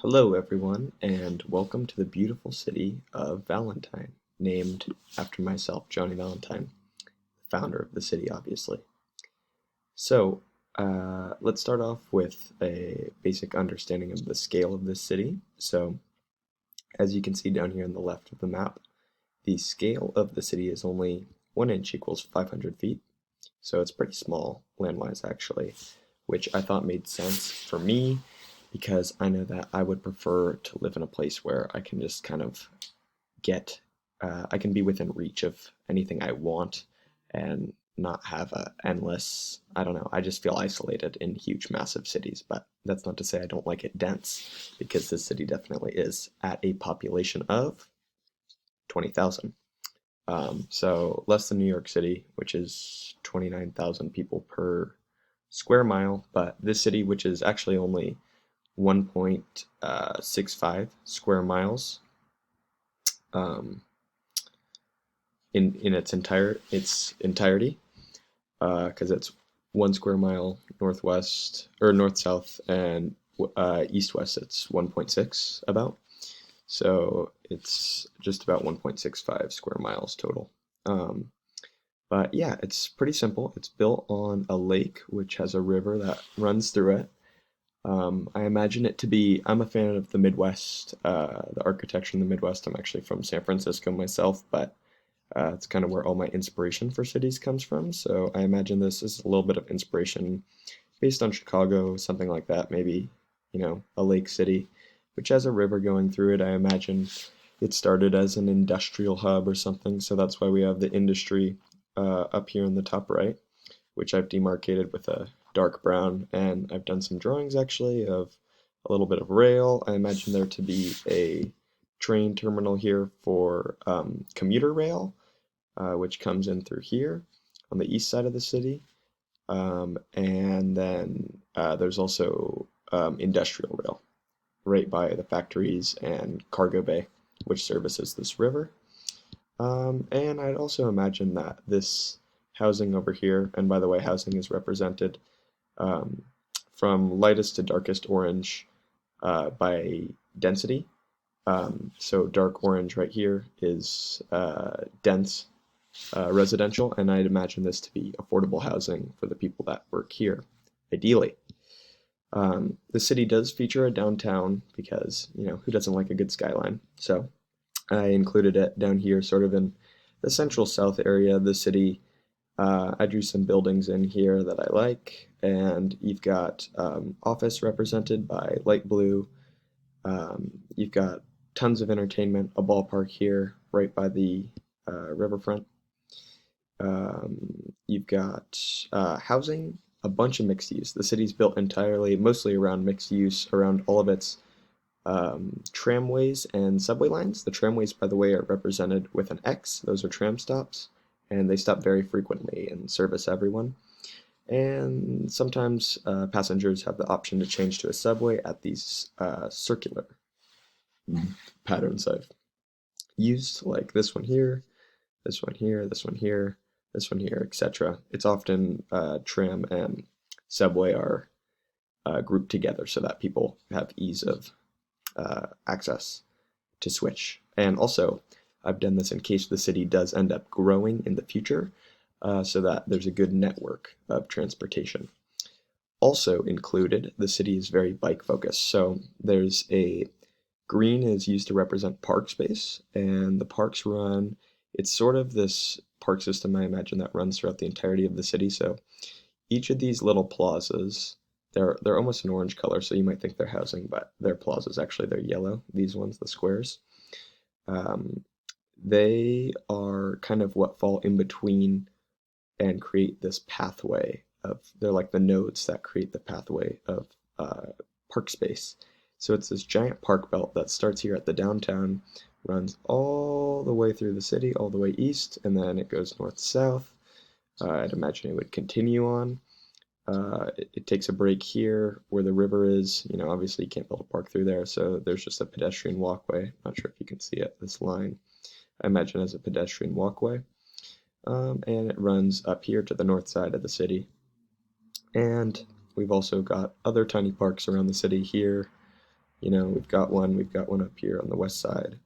Hello, everyone, and welcome to the beautiful city of Valentine, named after myself, Gianni Valentine, the founder of the city, obviously. So, let's start off with a basic understanding of the scale of this city. So, as you can see down here on the left of the map, the scale of the city is only 1 inch equals 500 feet. So, it's pretty small land-wise, actually, which I thought made sense for me because I know that I would prefer to live in a place where I can just kind of I can be within reach of anything I want and not have a endless, I don't know, I just feel isolated in huge, massive cities. But that's not to say I don't like it dense, because this city definitely is at a population of 20,000. So less than New York City, which is 29,000 people per square mile, but this city, which is actually only 1.65 square miles, um, in its entirety, because it's 1 square mile northwest or north south, and east west it's 1.6 about. So it's just about 1.65 square miles total. Um, but yeah, it's pretty simple. It's built on a lake which has a river that runs through it. I imagine it to be, I'm a fan of the Midwest, the architecture in the Midwest. I'm actually from San Francisco myself, but it's kind of where all my inspiration for cities comes from. So I imagine this is a little bit of inspiration based on Chicago, something like that. Maybe, a lake city, which has a river going through it. I imagine it started as an industrial hub or something. So that's why we have the industry up here in the top right, which I've demarcated with a dark brown. And I've done some drawings actually of a little bit of rail. I imagine there to be a train terminal here for commuter rail, which comes in through here on the east side of the city. And then there's also industrial rail right by the factories and cargo bay, which services this river. And I'd also imagine that this housing over here, and by the way, housing is represented um, from lightest to darkest orange by density. So dark orange right here is dense residential, and I'd imagine this to be affordable housing for the people that work here, ideally. The city does feature a downtown because, who doesn't like a good skyline? So I included it down here, sort of in the central south area of the city. I drew some buildings in here that I like, and you've got office represented by light blue. You've got tons of entertainment, a ballpark here right by the riverfront. You've got housing, a bunch of mixed use. The city's built entirely, mostly around mixed use, around all of its tramways and subway lines. The tramways, by the way, are represented with an X. Those are tram stops, and they stop very frequently and service everyone. And sometimes passengers have the option to change to a subway at these circular patterns I've used, like this one here, this one here, this one here, this one here, etc. It's often tram and subway are grouped together so that people have ease of access to switch. And also, I've done this in case the city does end up growing in the future, so that there's a good network of transportation. Also included, the city is very bike focused. So there's a green is used to represent park space, and the parks run, it's sort of this park system, I imagine, that runs throughout the entirety of the city. So each of these little plazas, they're almost an orange color, so you might think they're housing, but they're plazas. Actually, they're yellow. These ones, the squares, um, they are kind of what fall in between and create this pathway of. They're like the nodes that create the pathway of park space. So it's this giant park belt that starts here at the downtown, runs all the way through the city, all the way east, and then it goes north-south. I'd imagine it would continue on. It takes a break here where the river is. Obviously you can't build a park through there, so there's just a pedestrian walkway. Not sure if you can see it, this line, I imagine, as a pedestrian walkway. And it runs up here to the north side of the city. And we've also got other tiny parks around the city here. We've got one up here on the west side.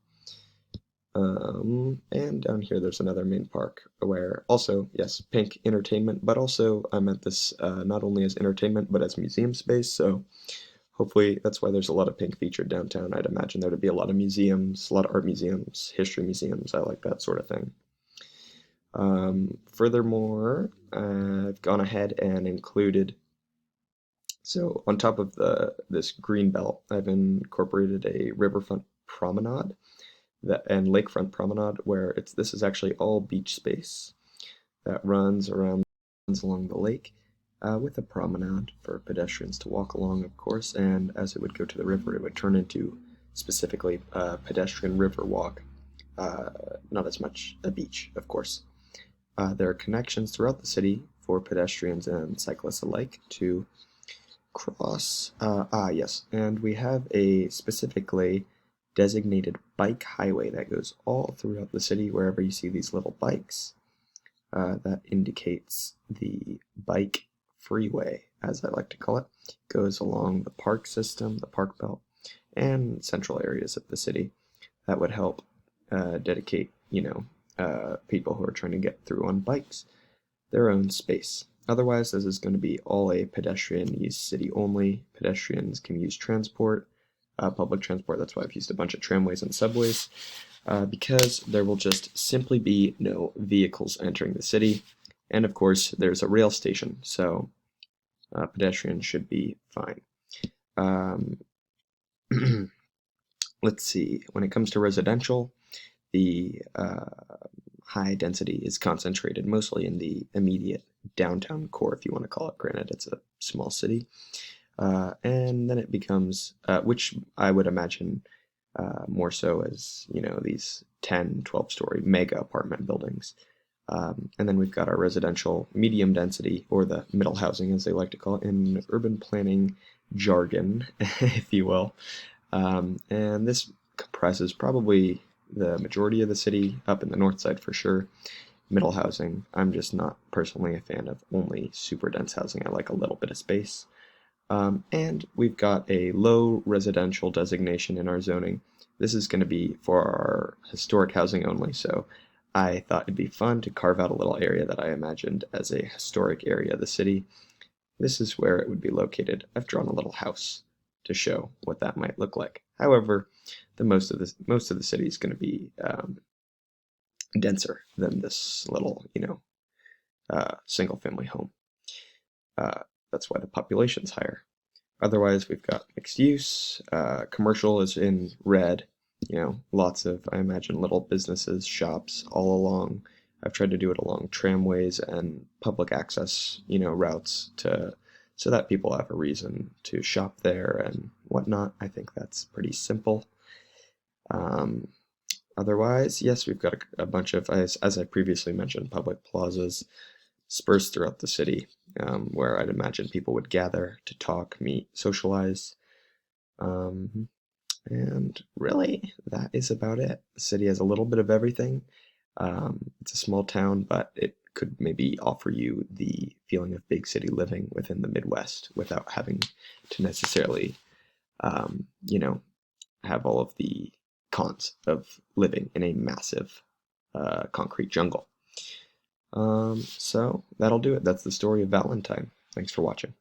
And down here there's another main park where also, yes, pink entertainment, but also I meant this not only as entertainment but as museum space. So hopefully that's why there's a lot of pink featured downtown. I'd imagine there to be a lot of museums, a lot of art museums, history museums. I like that sort of thing. Furthermore, I've gone ahead and included, so on top of this green belt, I've incorporated a riverfront promenade and lakefront promenade where this is actually all beach space that runs along the lake with a promenade for pedestrians to walk along, of course, and as it would go to the river, it would turn into specifically a pedestrian river walk, not as much a beach, of course. There are connections throughout the city for pedestrians and cyclists alike to cross. Yes, and we have a specifically designated bike highway that goes all throughout the city. Wherever you see these little bikes, that indicates the bike freeway, as I like to call it. Goes along the park system, the park belt, and central areas of the city. That would help dedicate, people who are trying to get through on bikes their own space. Otherwise, this is going to be all a pedestrian use city only. Pedestrians can use transport, public transport. That's why I've used a bunch of tramways and subways, because there will just simply be no vehicles entering the city. And of course, there's a rail station, so pedestrians should be fine. Um, let's see, when it comes to residential, the high density is concentrated mostly in the immediate downtown core, if you want to call it. Granted, it's a small city. And then it becomes, which I would imagine more so as, these 10, 12-story mega apartment buildings. And then we've got our residential medium density, or the middle housing, as they like to call it in urban planning jargon, if you will. And this comprises probably the majority of the city, up in the north side for sure. Middle housing, I'm just not personally a fan of only super dense housing. I like a little bit of space. And we've got a low residential designation in our zoning. This is going to be for our historic housing only, so I thought it'd be fun to carve out a little area that I imagined as a historic area of the city. This is where it would be located. I've drawn a little house to show what that might look like. However, most of the city is going to be denser than this little, single family home. That's why the population's higher. Otherwise, we've got mixed use. Commercial is in red. Lots of, I imagine, little businesses, shops all along. I've tried to do it along tramways and public access, routes so that people have a reason to shop there and whatnot. I think that's pretty simple. Otherwise, yes, we've got a bunch of, as I previously mentioned, public plazas dispersed throughout the city, where I'd imagine people would gather to talk, meet, socialize. And really, that is about it. The city has a little bit of everything. It's a small town, but it could maybe offer you the feeling of big city living within the Midwest without having to necessarily, have all of the cons of living in a massive concrete jungle. So that'll do it. That's the story of Valentine. Thanks for watching.